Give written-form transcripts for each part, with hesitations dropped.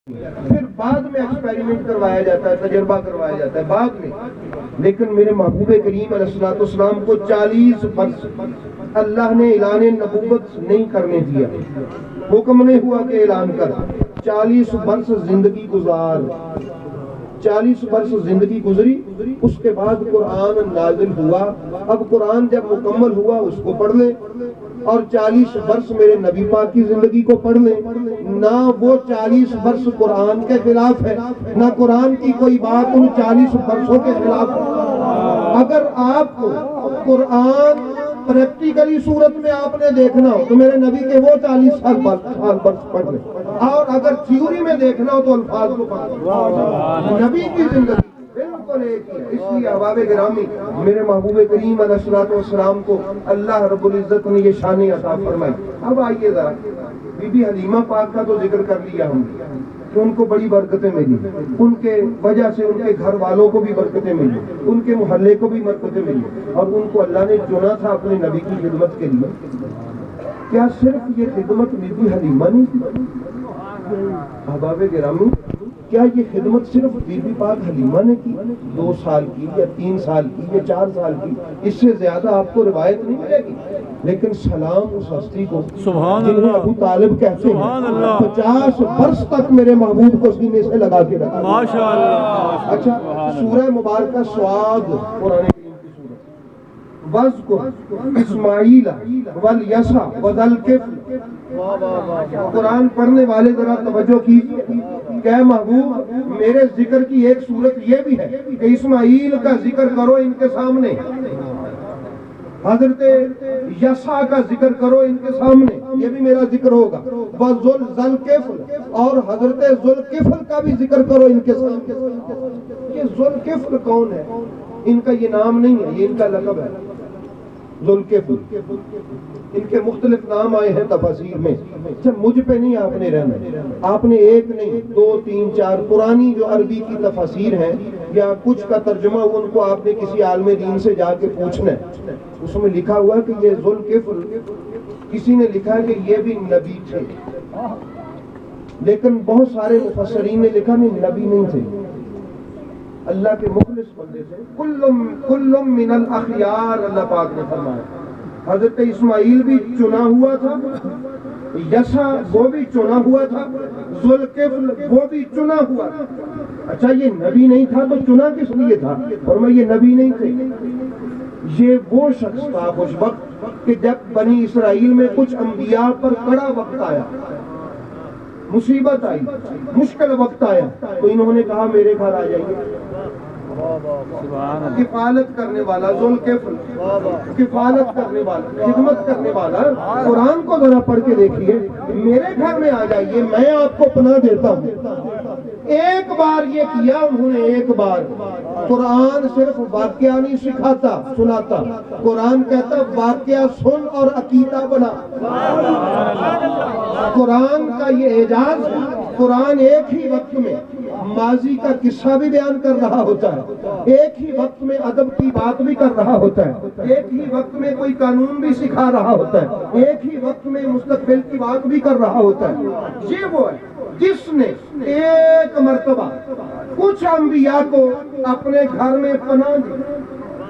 پھر بعد میں ایکسپیریمنٹ کروایا جاتا ہے، تجربہ کروایا جاتا ہے بعد میں. لیکن میرے محبوب کریم علیہ الصلوۃ والسلام کو 40 برس اللہ نے اعلان نبوت نہیں کرنے دیا، حکم نہیں ہوا کہ اعلان کر. 40 برس زندگی گزار، 40 برس زندگی گزری، اس کے بعد قرآن نازل ہوا. اب قرآن جب مکمل ہوا اس کو پڑھ لیں، اور 40 برس میرے نبی پاک کی زندگی کو پڑھ لیں. نہ وہ 40 برس قرآن کے خلاف ہے، نہ قرآن کی کوئی بات ان 40 برسوں کے خلاف ہے. اگر آپ کو قرآن پریکٹیکلی صورت میں آپ نے دیکھنا ہو تو میرے نبی کے وہ 40 سال برس پڑھ لیں، اور اگر تھیوری میں دیکھنا ہو تو الفاظ کو پڑھ لیں. نبی کی زندگی بالکل ایک ہی ہے. اس لیے احباب گرامی، میرے محبوب کریم علیہ الصلوۃ والسلام کو اللہ رب العزت نے یہ شان عطا فرمائی. اب آئیے ذرا بی بی حلیمہ پاک کا تو ذکر کر لیا ہم کہ ان کو بڑی برکتیں ملی، ان کے وجہ سے ان کے گھر والوں کو بھی برکتیں ملی، ان کے محلے کو بھی برکتیں ملی، اور ان کو اللہ نے چنا تھا اپنے نبی کی خدمت کے لیے. کیا صرف یہ خدمت بی بی حلیمہ نہیں تھی؟ احباب گرامی، کیا یہ خدمت صرف بی بی پاک حلیمہ نے کی؟ 2 سال کی یا 3 سال کی یا 4 سال کی، اس سے زیادہ آپ کو روایت نہیں ملے گی. لیکن سلام اس ہستی کو جنہیں ابو طالب کہتے ہیں، 50 برس تک میرے محبوب کو سینے سے لگا کے رکھا. ماشاءاللہ. اچھا، سورہ مبارکہ سعاد قرآن کریم کی سورہ، وَاذْكُرْ إِسْمَاعِيلَ وَالْيَسَعَ وَذَا الْكِفْلِ. قرآن پڑھنے والے ذرا توجہ کیجیے کہ اے محبوب، میرے ذکر کی ایک صورت یہ بھی ہے کہ اسماعیل کا ذکر کرو ان کے سامنے، حضرت یسع کا ذکر کرو ان کے سامنے، یہ بھی میرا ذکر ہوگا. ذوالکفل، اور حضرت ذوالکفل کا بھی ذکر کرو ان کے سامنے. یہ ذوالکفل کون ہے؟ ان کا یہ نام نہیں ہے، یہ ان کا لقب ہے. ذوالکفل، ان کے مختلف نام آئے ہیں تفاسیر میں. اچھا، مجھ پہ نہیں آپ نے رہنا، آپ نے ایک نہیں 2 3 4 پرانی جو عربی کی تفاسیر ہیں یا کچھ کا ترجمہ ان کو آپ نے کسی عالم دین سے جا کے پوچھنا ہے. اس میں لکھا ہوا ہے کہ یہ ذوالکفل، کسی نے لکھا ہے کہ یہ بھی نبی تھے، لیکن بہت سارے مفسرین نے لکھا نہیں، نبی نہیں تھے، اللہ کے مخلص بندے تھے. کلم من الاخیار، اللہ پاک نے فرمایا. حضرت اسماعیل بھی چنا ہوا تھا، یسع وہ بھی چنا ہوا تھا، ذوالکفل وہ بھی چنا ہوا تھا. اچھا، یہ نبی نہیں تھا تو چنا کس لیے تھا؟ اور میں یہ نبی نہیں تھے، یہ وہ شخص تھا اس وقت کہ جب بنی اسرائیل میں کچھ انبیاء پر کڑا وقت آیا، مصیبت آئی، مشکل وقت آیا، تو انہوں نے کہا میرے گھر آ جائیے. کفالت کرنے والا ذوالکفل، کفالت کرنے والا، خدمت کرنے والا. قرآن کو ذرا پڑھ کے دیکھیے، میرے گھر میں آ جائیے، میں آپ کو پناہ دیتا ہوں. ایک بار یہ کیا انہوں نے، ایک بار. قرآن صرف واقعہ نہیں سکھاتا سناتا، قرآن کہتا واقعہ سن اور عقیدہ بنا. قرآن کا یہ اعجاز ہے. قرآن ایک ہی وقت میں ماضی کا قصہ بھی بیان کر رہا ہوتا ہے، ایک ہی وقت میں ادب کی بات بھی کر رہا ہوتا ہے، ایک ہی وقت میں کوئی قانون بھی سکھا رہا ہوتا ہے، ایک ہی وقت میں مستقبل کی بات بھی کر رہا ہوتا ہے. یہ وہ ہے جس نے ایک مرتبہ کچھ انبیاء کو اپنے گھر میں پناہ دی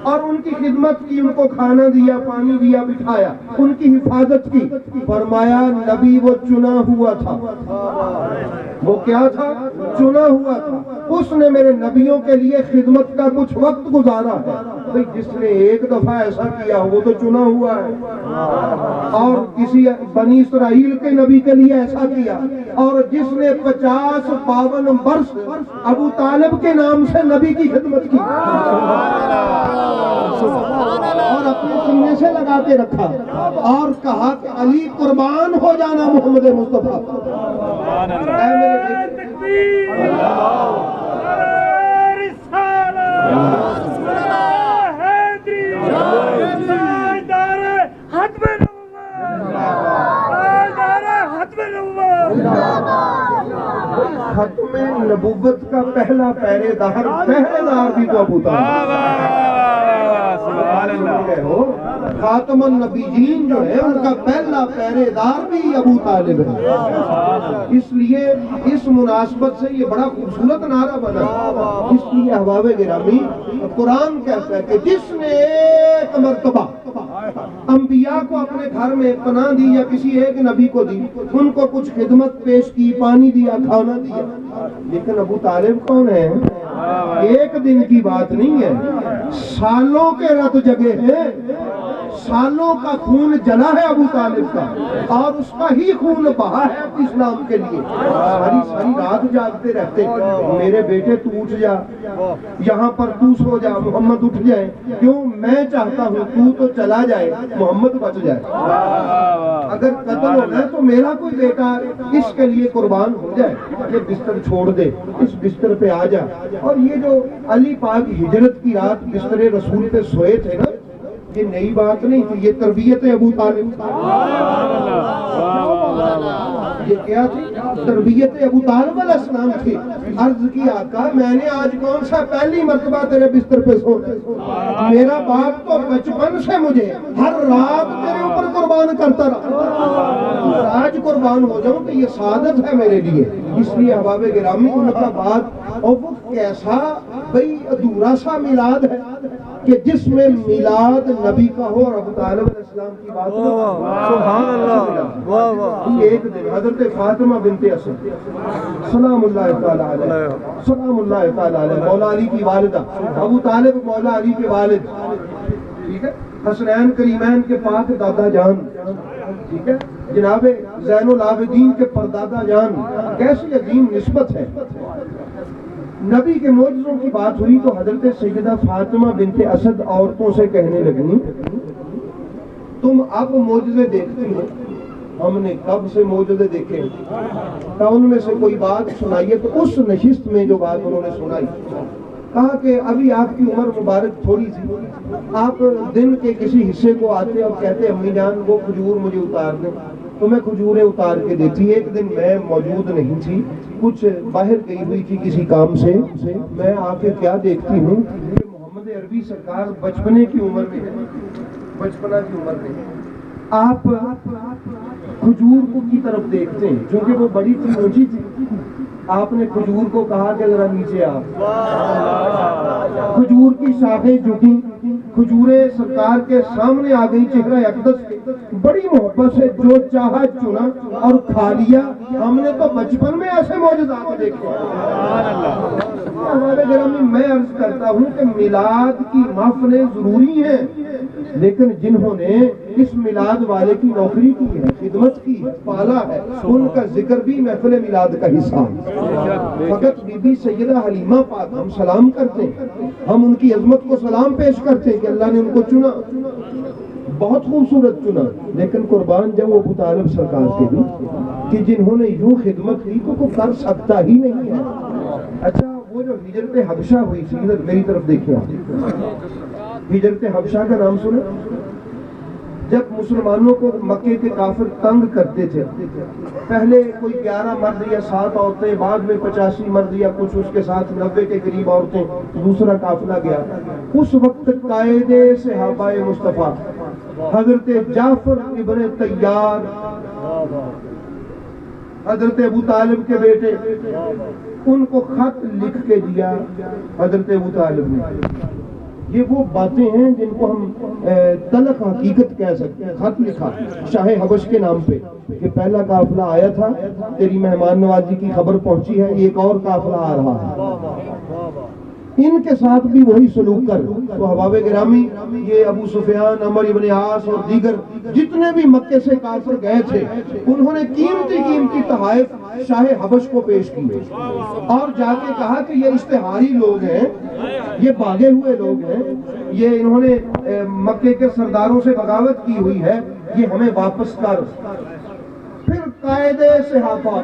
اور ان کی خدمت کی، ان کو کھانا دیا، پانی دیا، بٹھایا، ان کی حفاظت کی. فرمایا نبی وہ چنا ہوا تھا. وہ کیا تھا؟ چنا ہوا تھا. اس نے میرے نبیوں کے لیے خدمت کا کچھ وقت گزارا ہے. بھئی جس نے ایک دفعہ ایسا کیا وہ تو چنا ہوا ہے، اور کسی بنی اسرائیل کے نبی کے لیے ایسا کیا، اور جس نے 50-52 برس ابو طالب کے نام سے نبی کی خدمت کی اور اپنے سینے سے لگا کے رکھا اور کہا کہ علی قربان ہو جانا محمد مصطفیٰ. ختم نبوت کا پہلا پہرے دار بھی تو ابو طالب. خاتم النبیین جو ہے ان کا پہلا پہرے دار بھی ابو طالب ہے۔ اس لیے اس مناسبت سے یہ بڑا خوبصورت نعرہ بنا۔ اس لیے احباب گرامی قرآن کہتا ہے کہ جس نے ایک مرتبہ انبیاء کو اپنے گھر میں پناہ دی یا کسی ایک نبی کو دی، ان کو کچھ خدمت پیش کی، پانی دیا، کھانا دیا، لیکن ابو طالب کون ہے؟ ایک دن کی بات نہیں ہے، سالوں کے رت جگے ہیں، سالوں کا خون جلا ہے ابو طالب کا، اور اس کا ہی خون بہا ہے اسلام کے لیے۔ ساری ساری رات جاگتے رہتے، میرے بیٹے تو اٹھ جا، یہاں پر تو سو جا، محمد اٹھ جائے، کیوں؟ میں چاہتا ہوں تو چلا جائے، محمد بچ جائے۔ اگر قتل ہونا ہے تو میرا کوئی بیٹا اس کے لیے قربان ہو جائے، یہ بستر چھوڑ دے، اس بستر پہ آ جا۔ اور یہ جو علی پاک ہجرت کی رات بستر رسول پہ سوئے تھے نا، یہ نئی بات نہیں تھی، یہ تربیت ابو طالب، یہ کیا تھی؟ تربیت ابو طالب علیہ السلام تھی۔ عرض کی آقا میں نے آج کون سا پہلی مرتبہ تیرے بستر پہ سونا، میرا باپ تو بچپن سے مجھے ہر رات تیرے اوپر قربان کرتا رہا، آج قربان ہو جاؤں کہ یہ سعادت ہے میرے لیے۔ اس لیے احباب گرامی ان کا بات، اور وہ کیسا بھئی ادھورا سا میلاد ہے کہ جس میں میلاد نبی کا ہو اور ابو طالب علیہ السلام کی بات ہو۔ سبحان اللہ۔ ایک دن حضرت فاطمہ بنت اسد سلام اللہ تعالی علیہ، سلام اللہ تعالی علیہ، مولا علی کی والدہ، ابو طالب مولا علی کے والد، ٹھیک ہے، حسنین کریمین کے پاک دادا جان، ٹھیک ہے، جناب زین العابدین کے پردادا جان، کیسی عظیم نسبت ہے۔ نبی کے معجزوں کی بات ہوئی تو حضرت سیدہ فاطمہ بنت اسد عورتوں سے کہنے لگیں، تم اب معجزے دیکھتی ہو، ہم نے کب سے معجزے دیکھے؟ تو ان میں سے کوئی بات سنائیے۔ تو اس نشست میں جو بات انہوں نے سنائی، کہا کہ ابھی آپ کی عمر مبارک تھوڑی سی، آپ دن کے کسی حصے کو آتے اور کہتے امی جان وہ کھجور مجھے اتار دیں، تو میں کھجوریں اتار کے دیتی۔ ایک دن میں موجود نہیں تھی، کچھ باہر گئی ہوئی تھی کسی کام سے، میں آ کے کیا دیکھتی ہوں کہ محمد عربی سرکار بچپنے کی عمر میں ہے، بچپنا کی عمر میں آپ کھجور کو کی طرف دیکھتے ہیں، کیونکہ وہ بڑی تھی، اونچی تھی، آپ نے کھجور کو کہا کہ ذرا نیچے آ۔ کھجور کی شاخیں جھکی، کھجوریں سرکار کے سامنے آ گئی، چہرہ اقدس کے، بڑی محبت سے جو چاہا چنا اور کھا لیا۔ ہم نے تو بچپن میں ایسے معجزات دیکھے۔ ہمارے گرامی میں عرض کرتا ہوں کہ میلاد کی محفلیں ضروری ہیں، لیکن جنہوں نے اس میلاد والے کی نوکری کی ہے، خدمت کی ہے، پالا ہے، ان کا ذکر بھی محفل میلاد کا حصہ ہے۔ فقط بی بی سیدہ حلیمہ پاک ہم سلام کرتے ہیں، ہم ان کی عظمت کو سلام پیش کرتے ہیں کہ اللہ نے ان کو چنا، بہت خوبصورت چنا، لیکن قربان جب ابو طالب سرکار کے بھی کہ جنہوں نے یوں خدمت کی تو کوئی کر سکتا ہی نہیں ہے۔ اچھا وہ جو ہجرت حبشہ ہوئی تھی، ادھر میری طرف دیکھیں، ہجرت حبشہ کا نام سنے؟ جب مسلمانوں کو مکے کے کافر تنگ کرتے تھے، پہلے کوئی 11 مرد یا 7 عورتیں، بعد میں 85 مرد یا کچھ اس کے ساتھ 90 کے قریب عورتیں، دوسرا قافلہ گیا۔ اس وقت قائد صحابہ مصطفیٰ حضرت جعفر ابن طیار، حضرت ابو طالب کے بیٹے، ان کو خط لکھ کے دیا حضرت ابو طالب نے۔ یہ وہ باتیں ہیں جن کو ہم تلخ حقیقت کہہ سکتے ہیں۔ خط لکھا شاہ حبش کے نام پہ کہ پہلا قافلہ آیا تھا، تیری مہمان نوازی کی خبر پہنچی ہے، ایک اور قافلہ آ رہا ہے، ان کے ساتھ بھی وہی سلوک کر۔ تو احباب گرامی یہ ابو سفیان، عمر ابن عاص اور دیگر جتنے بھی مکے سے کافر گئے تھے، انہوں نے قیمتی تحائف شاہ حبش کو پیش کیے اور جا کے کہا کہ یہ اشتہاری لوگ ہیں، یہ بھاگے ہوئے لوگ ہیں، یہ انہوں نے مکے کے سرداروں سے بغاوت کی ہوئی ہے، یہ ہمیں واپس کر۔ پھر قائد صحابہ،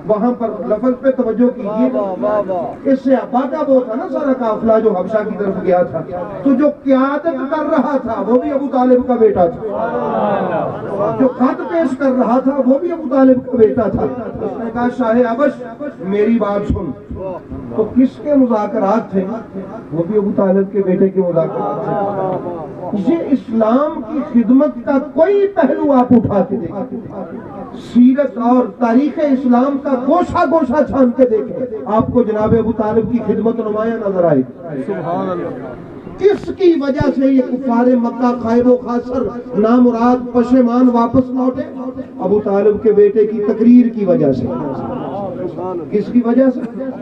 وہاں پر لفظ پہ توجہ کیجیے، اس صحابہ کا وہ تھا نا سارا قافلہ جو حبشہ کی طرف گیا تھا، تو جو قیادت کر رہا تھا وہ بھی ابو طالب کا بیٹا تھا، جو خط پیش کر رہا تھا وہ بھی ابو طالب کا بیٹا تھا۔ اس نے کہا شاہ حبش میری بات سن۔ تو کس کے مذاکرات تھے؟ وہ بھی ابو طالب کے بیٹے کے مذاکرات تھے۔ یہ اسلام کی خدمت کا کوئی پہلو آپ اٹھا کے دیکھیں، سیرت اور تاریخ اسلام کا گوشہ گوشہ چھان کے دیکھیں، آپ کو جناب ابو طالب کی خدمت نمایاں نظر آئے گی۔ سبحان اللہ۔ کس کی وجہ سے یہ کفار مکہ خائب و خاسر نامراد پشیمان واپس لوٹے؟ ابو طالب کے بیٹے کی تقریر کی وجہ سے۔ کس کی وجہ سے؟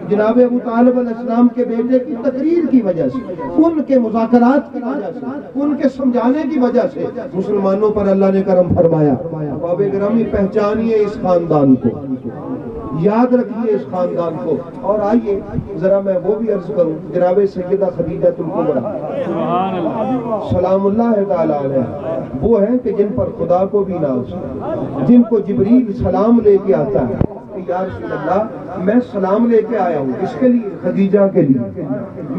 جناب ابو طالب علیہ السلام کے بیٹے کی تقریر کی وجہ سے، ان کے مذاکرات کی وجہ سے، ان کے سمجھانے کی وجہ سے مسلمانوں پر اللہ نے کرم فرمایا۔ باب گرامی، پہچانیے اس خاندان کو، یاد رکھیے اس خاندان کو۔ اور آئیے ذرا میں وہ بھی عرض کروں، جناب سیدہ خدیجہ الکبریٰ سلام اللہ تعالی علیہ وہ ہیں کہ جن پر خدا کو بھی ناز ہے، جن کو جبریل سلام لے کے آتا ہے کہ یا رسول اللہ میں سلام لے کے آیا ہوں، اس کے لیے خدیجہ کے لیے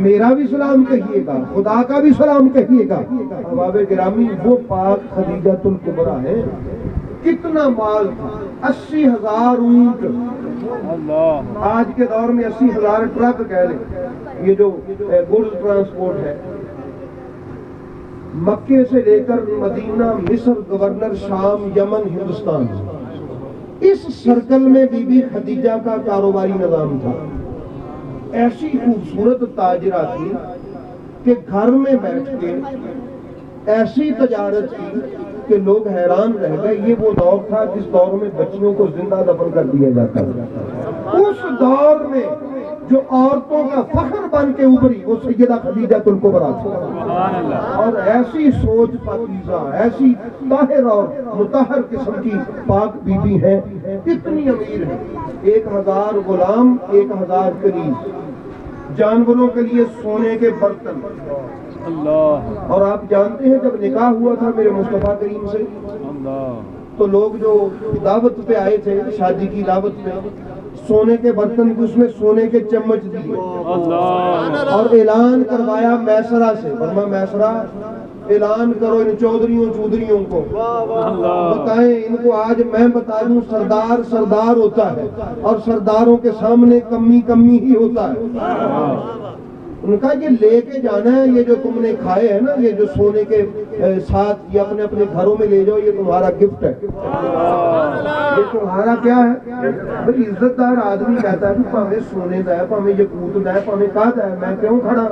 میرا بھی سلام کہیے گا، خدا کا بھی سلام کہیے گا۔ احباب گرامی، وہ پاک خدیجہ الکبریٰ ہے۔ کتنا مال تھا؟ 80,000 اونٹ، آج کے دور میں 80,000 ٹرک کہہ لیں، یہ جو گوڈز ٹرانسپورٹ ہے، مکے سے لے کر مدینہ، مصر، گورنر، شام، یمن، ہندوستان، اس سرکل میں بی بی خدیجہ کا کاروباری نظام تھا۔ ایسی خوبصورت تاجرہ تھی کہ گھر میں بیٹھ کے ایسی تجارت کی کہ لوگ حیران رہ گئے۔ یہ وہ دور تھا جس دور میں بچیوں کو زندہ دفن کر دیا جاتا تھا۔ اس دور میں جو عورتوں کا فخر بن کے ابھری وہ سیدہ خدیجہ الکبریٰ تھی، اور ایسی سوچ پاکیزہ، ایسی طاہر اور مطہر قسم کی پاک بی بی ہیں، اتنی امیر ہیں۔ 1,000 غلام، 1,000 کنیز، جانوروں کے لیے سونے کے برتن۔ اور آپ جانتے ہیں جب نکاح ہوا تھا میرے مصطفیٰ کریم سے، تو لوگ جو دعوت پہ آئے تھے، شادی کی دعوت پہ، سونے کے برتن اس میں سونے کے چمچ دیے اور اعلان کروایا میسرہ سے، فرمایا میسرہ اعلان کرو ان چودھریوں کو، بتائیں ان کو آج میں بتا دوں سردار سردار ہوتا ہے اور سرداروں کے سامنے کمی کمی ہی ہوتا ہے۔ ان کا یہ لے کے جانا ہے، یہ جو تم نے کھائے ہیں نا، یہ جو سونے کے ساتھ یہ اپنے اپنے گھروں میں لے جاؤ، یہ تمہارا گفٹ ہے، یہ تمہارا کیا ہے؟ بھئی عزت دار آدمی کہتا ہے پاویں سونے دا ہے، پاویں یاقوت دا ہے، پاویں کا دا ہے، میں کیوں کھڑا؟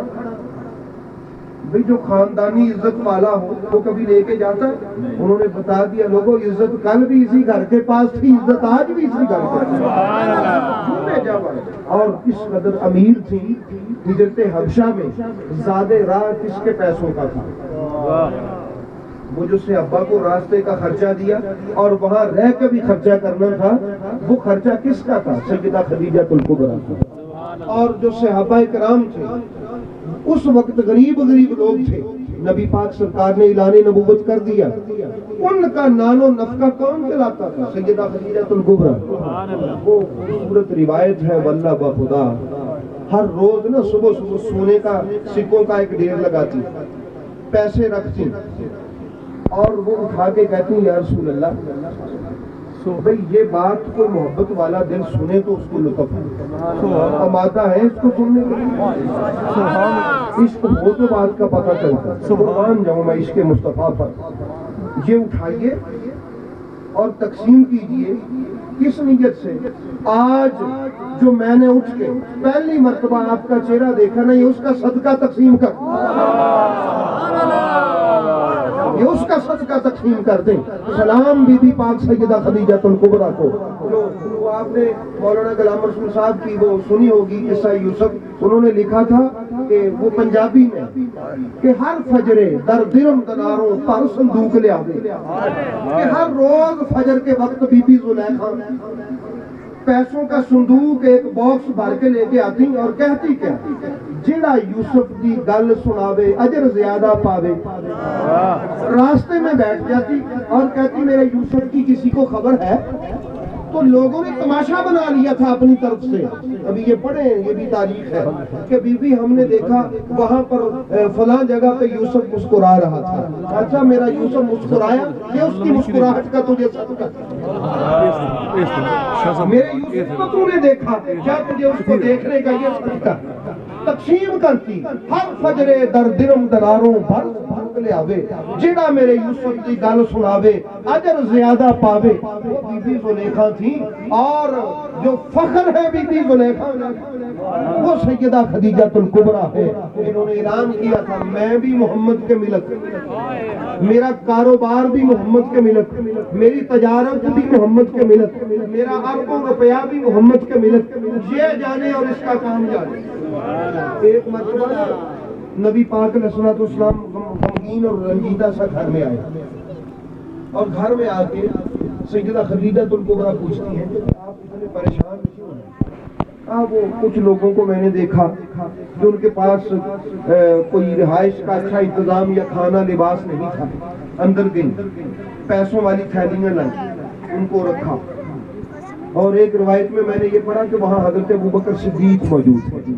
بھئی جو خاندانی عزت والا ہو وہ کبھی لے کے جاتا ہے؟ انہوں نے بتا دیا لوگوں، عزت کل بھی اسی گھر کے پاس تھی، عزت آج بھی اسی گھر کے پاس۔ اور اس قدر امیر تھی، ہجرت حبشہ میں زیادہ راہ کس کے پیسوں کا تھا؟ وہ جو سے ابا کو راستے کا خرچہ دیا اور وہاں رہ کے بھی خرچہ کرنا تھا، وہ خرچہ کس کا تھا؟ سیدہ خدیجہ الکبریٰ کا۔ اور جو صحابہ کرام تھے اس وقت غریب لوگ تھے، نبی پاک سرکار نے اعلان نبوت کر دیا، ان کا نان و نفقہ کون دلاتا تھا؟ سیدہ خدیجہ الکبریٰ۔ وہ خوبصورت روایت ہے واللہ بخدا، ہر روز نا صبح سونے کا سکوں کا ایک ڈھیر لگاتی، پیسے رکھتی اور وہ اٹھا کے کہتی یا رسول اللہ بھئی یہ بات کوئی محبت والا دل سنے تو اس کو لطف آمادہ ہے اس کو سننے کے لیے، عشق ہو تو بات کا پتہ چلتا، قربان جاؤں میں عشق مصطفیٰ پر۔ یہ اٹھائیے اور تقسیم کیجئے، کس نیت سے؟ آج جو میں نے اٹھ کے پہلی مرتبہ آپ کا چہرہ دیکھا نا، یہ اس کا صدقہ تقسیم کر، یہ اس کا صدقہ تقسیم کر دیں۔ سلام بی بی پاک سیدہ خدیجہ الکبریٰ کو، جو آپ نے مولانا غلام رسول صاحب کی وہ سنی ہوگی قصہ یوسف، انہوں نے لکھا تھا کہ وہ پنجابی میں کہ ہر فجرے در درم دناروں پر صندوق لے آگے، کہ ہر روز فجر کے وقت بی بی زلیخا پیسوں کا صندوق ایک باکس بھر کے لے کے آتی اور کہتی کیا؟ جڑا یوسف دی گل سناوے اجر زیادہ پاوے۔ راستے میں بیٹھ جاتی اور کہتی میرے یوسف کی کسی کو خبر ہے؟ تو لوگوں نے تماشا بنا لیا تھا اپنی طرف سے، ابھی یہ پڑھیں یہ بھی تاریخ ہے کہ بی بی ہم نے دیکھا وہاں پر فلاں جگہ پہ یوسف مسکرا رہا تھا، اچھا میرا یوسف مسکرایا، یہ اس کی مسکراہٹ کا تجھے صدقہ، میرے یوسف کو تو نے دیکھا، کیا تجھے اس کو دیکھنے کا یہ صدقہ؟ تقسیم کرتی، ہر فجرے در درم دلاروں بھر لے آوے جڑا میرے یوسف کی گل سناوے اجر زیادہ پاوے. وہ بی بی زلیخا تھی اور جو فخر ہے بی بی زلیخا وہ سیدہ خدیجہ الکبریٰ ہے. انہوں نے اعلان کیا تھا میں بھی محمد کے ملک, میرا کاروبار بھی محمد کے ملک, میری تجارت بھی محمد کے ملک, میرا اربوں روپیہ بھی محمد کے ملک. یہ جانے اور اس کا کام جانے. ایک مرتبہ نبی پاک علیہ السلام غمگین اور رنجیدہ سا گھر میں آئے اور گھر میں آ کے سیدہ خدیجہ الکبریٰ پوچھتی ہیں کہ آپ اتنے پریشان کیوں ہیں؟ وہ کچھ لوگوں کو میں نے دیکھا جو ان کے پاس کوئی رہائش کا اچھا انتظام یا کھانا لباس نہیں تھا, اندر گئی پیسوں والی تھیلیاں لائی ان کو رکھا. اور ایک روایت میں نے یہ پڑھا کہ وہاں حضرت ابوبکر صدیق موجود تھے,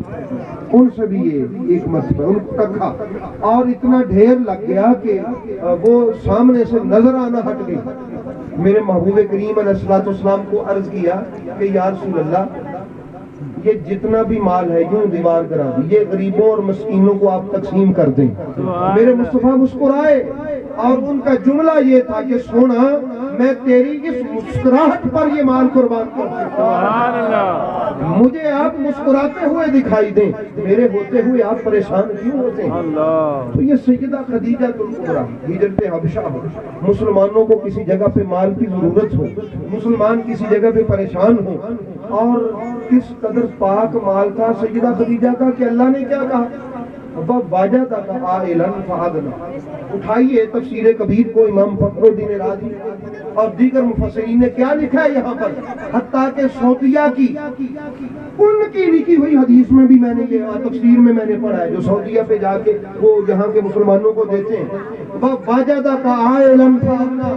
ان سے بھی یہ ایک مرتبہ ان کو رکھا اور اتنا ڈھیر لگ گیا کہ وہ سامنے سے نظر آنا ہٹ گئی. میرے محبوب کریم علیہ السلام کو عرض کیا کہ یا رسول اللہ یہ جتنا بھی مال ہے یوں دیوار کرا دی, یہ غریبوں اور مسکینوں کو آپ تقسیم کر دیں. میرے مصطفیٰ مسکرائے اور ان کا جملہ یہ تھا کہ سونا میں تیری اس مسکراہٹ پر یہ مال قربان کر دیتا ہوں, مجھے آپ مسکراتے ہوئے دکھائی دیں, میرے ہوتے ہوئے آپ پریشان کیوں ہوتے ہیں؟ تو یہ سیدہ خدیجہ الکبریٰ ہجرت حبشہ ہو, مسلمانوں کو کسی جگہ پہ مال کی ضرورت ہو, مسلمان کسی جگہ پہ پریشان ہو, اور کس قدر پاک مال تھا سیدہ خدیجہ کا کہ اللہ نے کیا کہا وَوَجَدَكَ عَائِلًا فَأَغْنَىٰ. اٹھائیے تفسیر کبیر کو امام فخر الدین رازی اور دیگر مفسرین نے کیا لکھا ہے یہاں پر, حتیٰ کہ سعودیہ کی ان کی لکھی ہوئی حدیث میں بھی میں نے یہ تفسیر میں نے پڑھا ہے جو سعودیہ پہ جا کے وہ یہاں کے مسلمانوں کو دیتے ہیں. وَوَجَدَكَ عَائِلًا فَأَغْنَىٰ,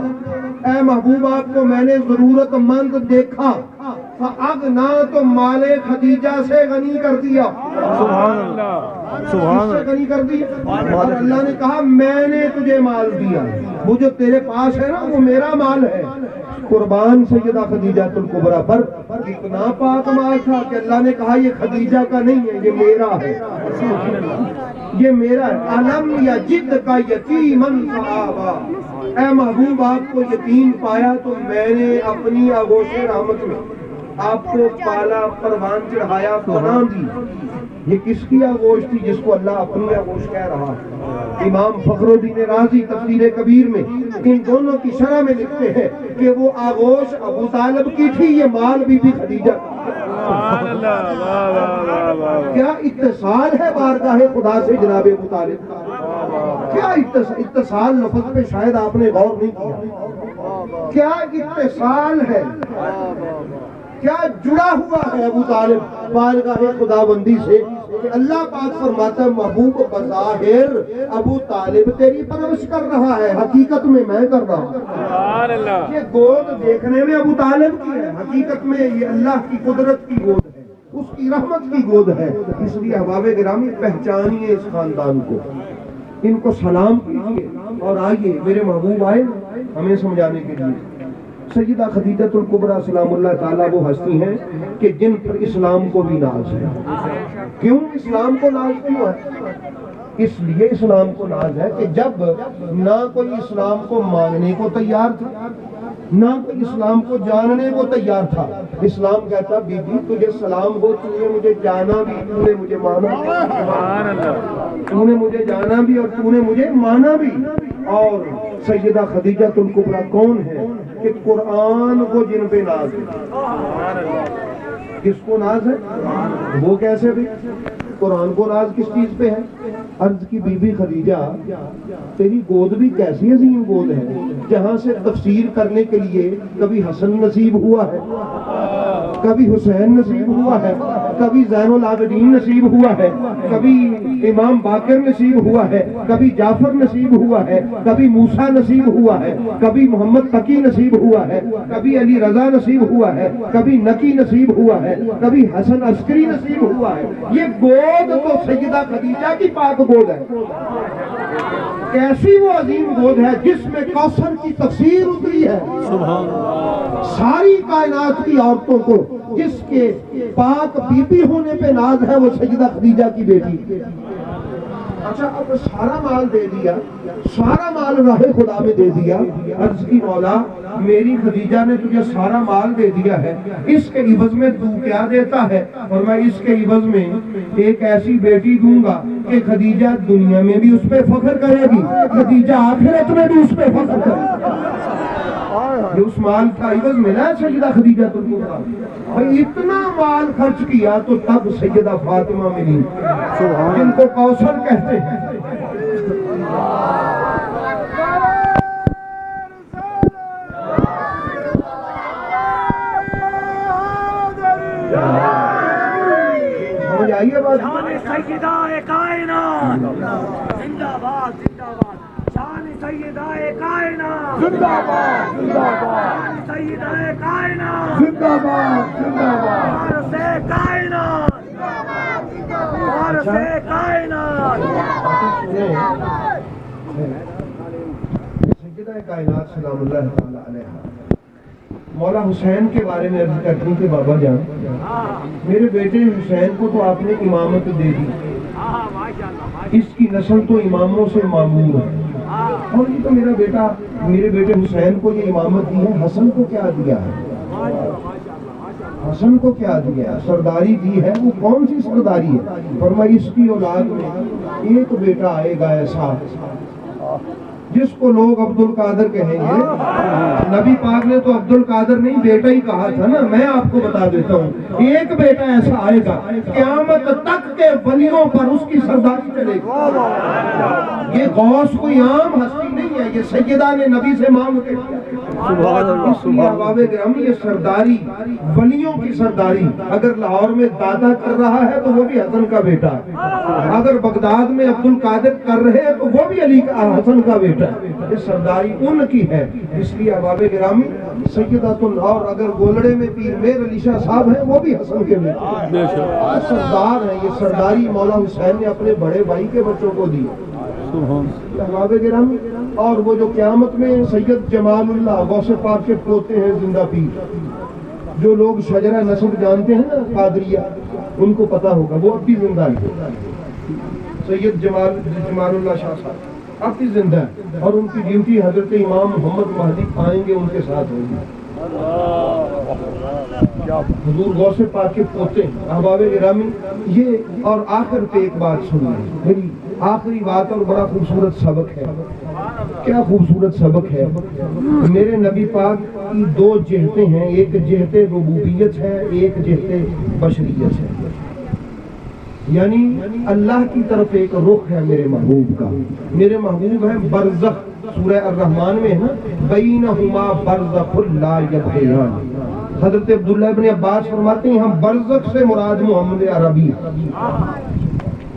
اے محبوب آپ کو میں نے ضرورت مند دیکھا, فَأَغْنَىٰ تو مال خدیجہ سے غنی کر دیا. سبحان اللہ, سبحان اللہ, غنی کر دیا. اور اللہ نے کہا میں نے تجھے مال دیا, وہ جو تیرے پاس ہے نا وہ میرا مال ہے. قربان سیدہ خدیجہ الکبریٰ پر اتنا پاک مال تھا کہ اللہ نے کہا یہ خدیجہ کا نہیں ہے, یہ میرا ہے, یہ میرا ہے. علم یجدک یتیما فآویٰ, اے محبوب آپ کو یتیم پایا تو میں نے اپنی آغوش رحمت میں آپ کو پالا, پروان چڑھایا, پناہ دی. یہ کس کی آغوش تھی جس کو اللہ اپنی آغوش کہہ رہا ہے؟ امام فخر الدین رازی تفسیر کبیر میں ان دونوں کی شرح میں لکھتے ہیں کہ وہ آغوش ابو طالب کی تھی, یہ مال بی بی خدیجہ. کیا اتصال ہے بارگاہ خدا سے جناب ابو طالب کا, کیا اتصال لفظ پہ شاید آپ نے غور نہیں کیا, کیا اتصال ہے, کیا جڑا ہوا ہے ابو طالب بارگاہ خدا بندی سے کہ اللہ پاک فرماتا ہے محبوب بظاہر ابو طالب تیری پرورش کر رہا ہے, حقیقت میں کر رہا ہوں. یہ گود دیکھنے میں ابو طالب کی ہے, حقیقت میں یہ اللہ کی قدرت کی گود ہے, اس کی رحمت کی گود ہے. اس لیے احباب گرامی پہچانیے اس خاندان کو, ان کو سلام کیجیے اور آئیے میرے محبوب آئے ہمیں سمجھانے کے لیے. سیدہ خدیجہ الکبریٰ سلام اللہ تعالیٰ وہ ہستی ہیں کہ جن پر اسلام کو بھی ناز ہے. کیوں اسلام کو ناز کیوں ہے؟ اس لیے اسلام کو ناز ہے کہ جب نہ کوئی اسلام کو ماننے کو تیار تھا, نہ کوئی اسلام کو جاننے کو تیار تھا, اسلام کہتا بی بی تجھے سلام ہو, تو نے مجھے جانا بھی, تو نے مجھے مانا, تو نے مجھے جانا بھی اور تو نے مجھے مانا بھی. اور سیدہ خدیجہ الکبریٰ کون ہے کہ قرآن کو جن پہ ناز ہے. کس کو ناز ہے؟ وہ کیسے بھی قرآن کو ناز کس چیز پہ ہے؟ عرض کی بی بی خدیجہ تیری گود بھی کیسی عظیم گود ہے جہاں سے تفسیر کرنے کے لیے کبھی حسن نصیب ہوا ہے, کبھی حسین نصیب ہوا ہے, کبھی زین العابدین نصیب ہوا ہے, کبھی امام باقر نصیب ہوا ہے, کبھی جعفر نصیب ہوا ہے, کبھی موسیٰ نصیب ہوا ہے, کبھی محمد تقی نصیب ہوا ہے, کبھی علی رضا نصیب ہوا ہے, کبھی نقی نصیب ہوا ہے, کبھی حسن عسکری نصیب ہوا ہے. یہ گود تو سیدہ خدیجہ کی پاک گود ہے. کیسی وہ عظیم گود ہے جس میں کوثر کی تفسیر اتری ہے ساری کائنات کی عورتوں کو. جس کے پاک بی بی ہونے پہ ناز ہے وہ سیدہ خدیجہ کی بیٹی. اچھا اب سارا مال دے دیا، سارا مال راہ خدا میں دے دیا، عرض کی مولا میری خدیجہ نے تجھے سارا مال دے دیا ہے، اس کے عوض میں تو کیا دیتا ہے؟ اور میں اس کے عوض میں ایک ایسی بیٹی دوں گا کہ خدیجہ دنیا میں بھی اس پہ فخر کرے گی، خدیجہ آخرت میں بھی اس پہ فخر کرے گی۔ یہ اس مال کا عوض ملا ہے سیدہ خدیجہ تم کو، بھائی اتنا مال خرچ کیا تو تب سیدہ فاطمہ ملی جن کو کوثر کہتے ہیں۔ سمجھ آئیے بات؟ سیدہ کائنات زندہ باد زندہ باد، شان سیدہ کائنات زندہ باد زندہ باد، سیدہ کائنات زندہ باد زندہ باد، وارث کائنات وارث کائنات۔ سیدہ کائنات سلام اللہ تعالی علیہ مولا حسین کے بارے میں عرض کرتی ہوں کہ بابا جان میرے بیٹے حسین کو تو آپ نے امامت دے دی، اس کی نسل تو اماموں سے معمور ہے، اور یہ تو میرے بیٹے حسین کو یہ امامت دی ہے، حسن کو کیا دیا ہے؟ حسن کو کیا دیا ہے؟ سرداری دی ہے، وہ کون سی سرداری ہے؟ فرمایا اس کی اولاد میں ایک بیٹا آئے گا ایسا جس کو لوگ عبد القادر کہیں گے۔ نبی پاک نے تو عبد القادر نہیں بیٹا ہی کہا تھا نا، میں آپ کو بتا دیتا ہوں ایک بیٹا ایسا آئے گا قیامت تک کے ولیوں پر اس کی سرداری چلے گی۔ یہ غوث کوئی عام ہستی نہیں ہے، یہ سیدہ نے نبی سے مانگ کے اس لیے احباب گرامی یہ سرداری ولیوں کی سرداری اگر لاہور میں دادا کر رہا ہے تو وہ بھی حسن کا بیٹا ہے، اگر بغداد میں عبد القادر کر رہے ہیں تو وہ بھی علی کا حسن کا بیٹا ہے، یہ سرداری ان کی ہے۔ اس لیے احباب گرامی سیدۃ اور اگر گولڑے میں پیر میر علی شاہ صاحب ہیں وہ بھی حسن کے بیٹے ہیں، سردار ہیں۔ یہ سرداری مولا حسین نے اپنے بڑے بھائی کے بچوں کو دی احباب گرامی۔ اور وہ جو قیامت میں سید جمال اللہ غوث پاک کے پوتے ہیں زندہ پیر، جو لوگ شجرہ نسب جانتے ہیں نا قادریہ، ان کو پتا ہوگا وہ اب بھی زندہ ہے، سید جمال اللہ شاہ صاحب اب بھی زندہ ہے، اور ان کی ڈیوٹی حضرت امام محمد مہدی آئیں گے ان کے ساتھ ہوگی۔ حضور غوث پاک کے پوتے احباب گرامی یہ۔ اور آخر پہ ایک بات سنیے، میری آخری بات اور بڑا خوبصورت سبق ہے، کیا خوبصورت سبق ہے۔ میرے نبی پاک کی دو جہتیں ہیں، ایک جہت ربوبیت ہے، ایک جہت بشریت ہے، یعنی اللہ کی طرف ایک رخ ہے میرے محبوب کا۔ میرے محبوب ہے برزخ، سورہ الرحمن میں ہے نا بینہما برزخ لا یبغیان۔ حضرت عبداللہ ابن عباس فرماتے ہیں ہم برزخ سے مراد محمد عربی۔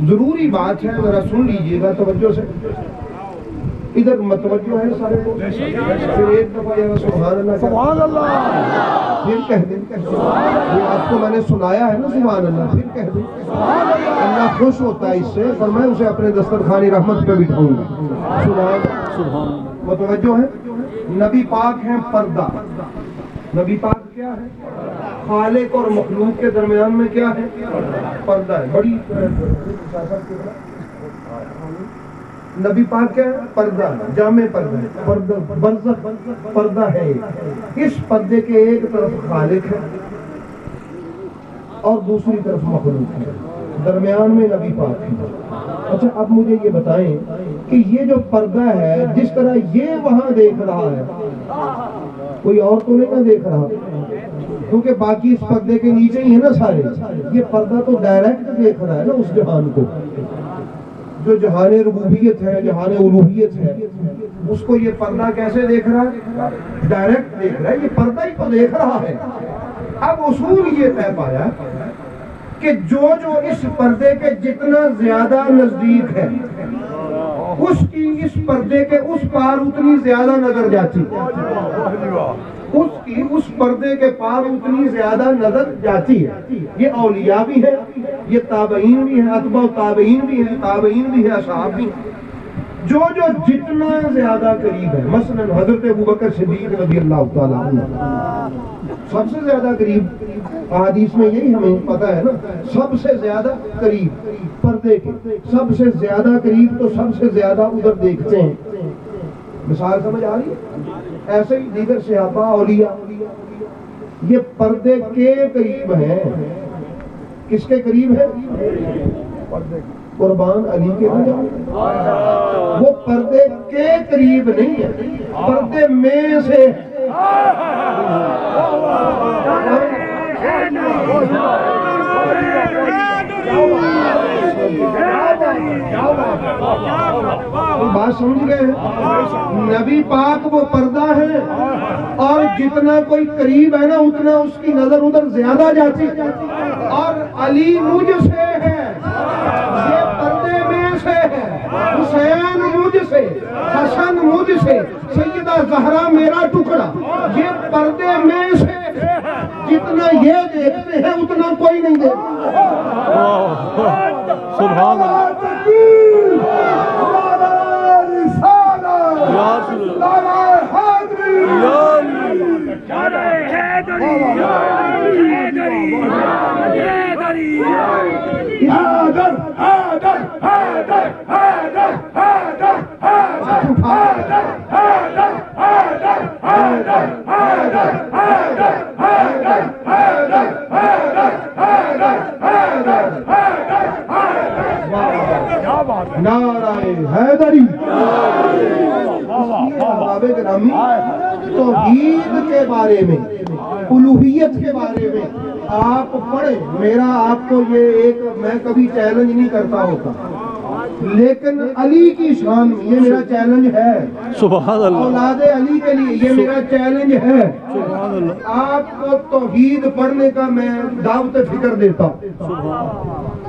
ضروری بات ہے، ذرا سن لیجئے گا توجہ سے، ادھر متوجہ ہے سارے لوگ؟ پھر ایک دفعہ یا سبحان اللہ سبحان اللہ پھر کہہ دیں، یہ آپ کو میں نے سنایا ہے نا سبحان اللہ، پھر کہہ دیں۔ اللہ خوش ہوتا ہے اس سے، پر میں اسے اپنے دسترخوان رحمت پہ بٹھاؤں گا۔ سبحان متوجہ ہے؟ نبی پاک ہیں پردہ، نبی پاک کیا ہے؟ خالق اور مخلوق کے درمیان میں کیا ہے؟ پردہ ہے۔ بڑی نبی پاک کیا ہے؟ پردہ ہے، جامع پردہ ہے، پردہ برزخ پردہ ہے۔ اس پردے کے ایک طرف خالق ہے اور دوسری طرف مخلوق ہے، درمیان میں نبی پاک ہے۔ اچھا اب مجھے یہ بتائیں کہ یہ جو پردہ ہے جس طرح یہ وہاں دیکھ رہا ہے کوئی اور تو نہیں نہ دیکھ رہا، کیونکہ باقی اس پردے کے نیچے ہی ہے نا سارے، یہ پردہ تو ڈائریکٹ دیکھ رہا ہے نا اس جہان کو، جو جہان ربوبیت ہے، جہان الوہیت ہے، اس کو یہ پردہ کیسے دیکھ رہا ہے؟ ڈائریکٹ دیکھ رہا ہے، یہ پردہ ہی تو دیکھ رہا ہے۔ اب اصول یہ طے پایا کہ جو اس پردے کے جتنا زیادہ نزدیک ہے اس کی اس پردے کے اس پار اتنی زیادہ نظر جاتی ہے، اس کی اس پردے کے پار اتنی زیادہ نظر جاتی ہے۔ یہ اولیاء بھی ہیں، یہ تابعین بھی ہیں، اتباع تابعین بھی ہیں، تابعین بھی ہیں، اصحاب بھی ہیں، جو جتنا زیادہ قریب ہے۔ مثلا حضرت ابوبکر صدیق رضی اللہ تعالیٰ عنہ سب سے زیادہ قریب، احادیث میں یہی ہمیں پتا ہے نا، سب سے زیادہ قریب پردے کے، سب سے زیادہ قریب تو سب سے زیادہ ادھر دیکھتے ہیں. مثال سمجھ آ رہی ہے؟ ایسے ہی دیگر صحابہ اولیاء یہ پردے کے قریب ہیں. کس کے قریب ہے؟ قربان علی کے قریب. وہ پردے کے قریب نہیں ہے، پردے میں سے. بات سمجھ گئے؟ نبی پاک وہ پردہ ہے، اور جتنا کوئی قریب ہے نا اتنا اس کی نظر ادھر زیادہ جاتی ہے. اور علی مجھ سے ہے، یہ پردے میں سے ہے. حسین مجھ سے، حسن مجھ سے، سیدہ زہرا میرا ٹکڑا، یہ پردے میں سے. جتنا یہ دیکھتے ہیں اتنا کوئی نہیں دیکھتا. سبحان اللہ. نعرہ حیدری. بابے گرامی توحید کے بارے میں، الوہیت کے بارے میں آپ پڑھیں. میرا آپ کو یہ ایک، میں کبھی چیلنج نہیں کرتا ہوتا، لیکن علی کی شان میں یہ میرا چیلنج ہے. سبحان اللہ. اولاد علی کے لیے یہ میرا چیلنج ہے. سبحان اللہ. آپ کو توحید پڑھنے کا میں دعوت فکر دیتا ہوں،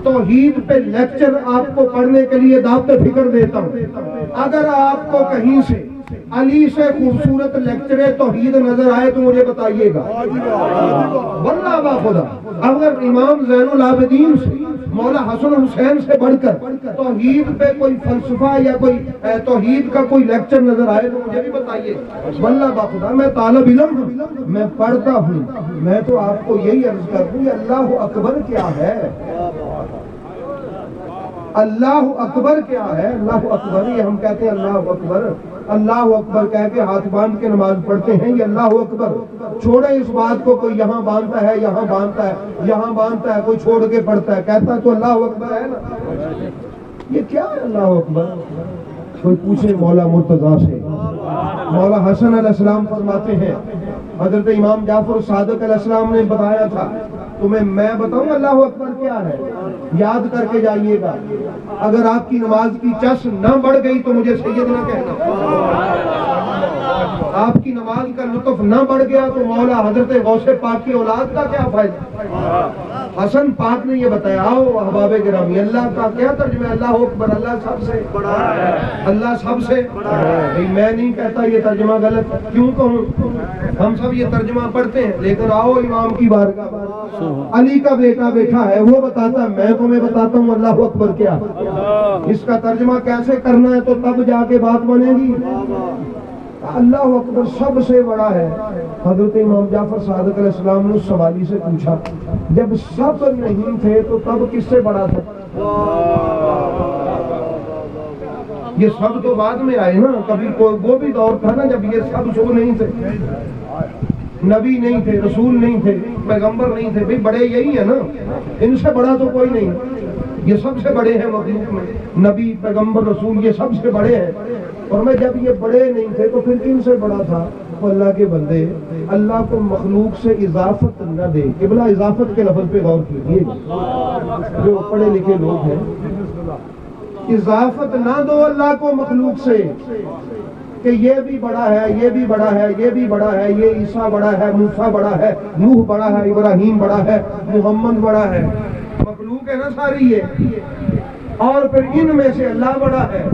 توحید پہ لیکچر آپ کو پڑھنے کے لیے دعوت فکر دیتا ہوں. اگر آپ کو کہیں سے علی سے خوبصورت لیکچر توحید نظر آئے تو مجھے بتائیے گا. واللہ با خدا اگر امام زین العابدین سے، مولا حسن حسین سے بڑھ کر توحید پہ کوئی فلسفہ یا کوئی توحید کا کوئی لیکچر نظر آئے تو مجھے بھی بتائیے. واللہ با خدا میں طالب علم ہوں، میں پڑھتا ہوں. میں تو آپ کو یہی عرض کر دوں کہ اللہ اکبر کیا ہے. اللہ اکبر کیا ہے؟ اللہ اکبر، یہ ہم کہتے ہیں اللہ اکبر، اللہ اکبر کہہ کے ہاتھ باندھ کے نماز پڑھتے ہیں، یہ اللہ اکبر. چھوڑیں اس بات کو، کوئی یہاں باندھتا ہے، یہاں باندھتا ہے، یہاں باندھتا ہے، کوئی چھوڑ کے پڑھتا ہے، کہتا ہے تو اللہ اکبر ہے نا. یہ کیا ہے اللہ اکبر؟ کوئی پوچھے مولا مرتضیٰ سے. مولا حسن علیہ السلام فرماتے ہیں، حضرت امام جعفر صادق علیہ السلام نے بتایا تھا، تمہیں میں بتاؤں اللہ اکبر کیا ہے؟ یاد کر کے جائیے گا. اگر آپ کی نماز کی چس نہ بڑھ گئی تو مجھے سید نہ کہنا. آپ کی نماز کا لطف نہ بڑھ گیا تو مولا حضرت غوث پاک کی اولاد کا کیا فائدہ؟ حسن پاک نے یہ بتایا. آؤ احباب گرامی، اللہ کا کیا ترجمہ ہے؟ اللہ اکبر، اللہ سب سے بڑا ہے، اللہ سب سے بڑا ہے. میں نہیں کہتا یہ ترجمہ غلط، کیوں کہوں؟ ہم سب یہ ترجمہ پڑھتے ہیں، لیکن آؤ امام کی بارگاہ، علی کا بیٹا بیٹھا ہے، وہ بتاتا ہے، میں تمہیں بتاتا ہوں اللہ اکبر کیا. اس کا ترجمہ کیسے کرنا ہے تو تب جا کے بات بنے گی. اللہ اکبر سب سے بڑا ہے. حضرت امام جعفر صادق علیہ السلام نے اس سوالی سے پوچھا، جب سب نہیں تھے تو تب کس سے بڑا تھا؟ یہ سب تو بعد میں آئے نا، کبھی وہ بھی دور تھا نا جب یہ سب شو نہیں تھے، نبی نہیں تھے، رسول نہیں تھے، پیغمبر نہیں تھے. بھئی بڑے یہی ہے نا، ان سے بڑا تو کوئی نہیں. یہ سب سے بڑے ہیں مخلوق میں، نبی، پیغمبر، رسول، یہ سب سے بڑے ہیں. اور میں جب یہ بڑے نہیں تھے تو پھر کن سے بڑا تھا؟ وہ اللہ کے بندے اللہ کو مخلوق سے اضافت نہ دے. قبلہ اضافت کے لفظ پہ غور کیجیے، جو پڑھے لکھے لوگ ہیں، اضافت نہ دو اللہ کو مخلوق سے کہ یہ بھی بڑا ہے، یہ بھی بڑا ہے، یہ بھی بڑا ہے، یہ عیسیٰ بڑا ہے، موسیٰ بڑا ہے، نوح بڑا ہے، ابراہیم بڑا ہے، محمد بڑا ہے. مخلوق ہے نا ساری یہ، اور پھر ان میں سے اللہ بڑا ہے.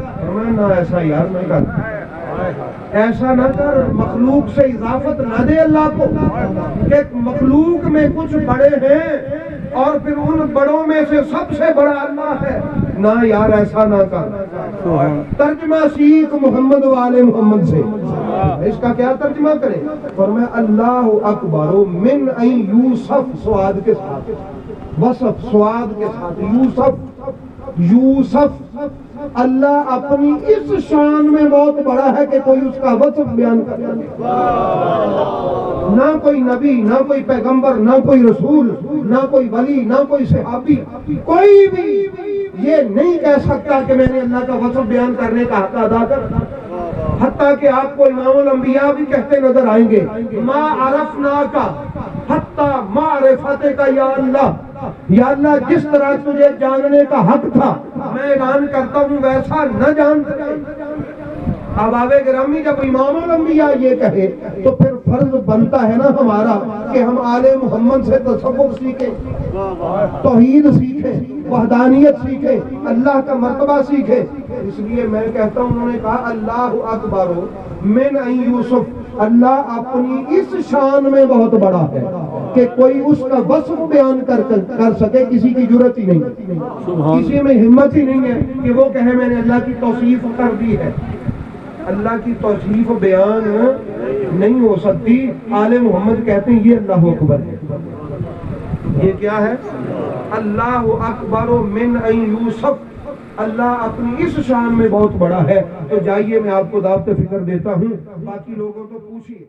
نہ ایسا یار نہیں کر، ایسا نہ کر. مخلوق سے اضافت نہ دے اللہ کو کہ مخلوق میں کچھ بڑے ہیں اور پھر ان بڑوں میں سے سب سے بڑا اللہ ہے. نہ یار ایسا نہ کر. ترجمہ سیکھ محمد والے محمد سے. اس کا کیا ترجمہ کریں؟ فرمایا اللہ اکبر من این یوسف سواد کے ساتھ، وصف سواد کے ساتھ، یوسف اللہ اپنی اس شان میں بہت بڑا ہے کہ کوئی اس کا وصف بیان کر سکے. نہ کوئی نبی، نہ کوئی پیغمبر، نہ کوئی رسول، نہ کوئی ولی، نہ کوئی صحابی، کوئی بھی یہ نہیں کہہ سکتا کہ میں نے اللہ کا وصف بیان کرنے کا حق ادا کر. حتیٰ کہ آپ کو امام الانبیاء بھی کہتے نظر آئیں گے ما عرفناک حتی معرفتک یا اللہ، یا اللہ جس طرح تجھے جاننے کا حق تھا میں اعلان کرتا ہوں ویسا نہ جان سکے. اب آبے گرامی جب امام الانبیاء یہ کہے تو پھر فرض بنتا ہے نا ہمارا کہ ہم آل محمد سے تصوف سیکھیں، توحید سیکھیں، وحدانیت سیکھیں، اللہ کا مرتبہ سیکھیں. اس لیے میں کہتا ہوں انہوں نے کہا اللہ اکبر من این یوسف، اللہ اپنی اس شان میں بہت بڑا ہے کہ کوئی اس کا وصف بیان کر سکے کسی کی جرت ہی نہیں، کسی میں ہمت ہی نہیں ہے کہ وہ کہے میں نے اللہ کی توصیف کر دی ہے. اللہ کی توصیف بیان نہیں ہو سکتی. آل محمد کہتے ہیں یہ اللہ اکبر ہے. یہ کیا ہے؟ اللہ اکبر من این یوسف، اللہ اپنی اس شان میں بہت بڑا ہے. تو جائیے میں آپ کو دعوت فکر دیتا ہوں، باقی لوگوں کو پوچھیے.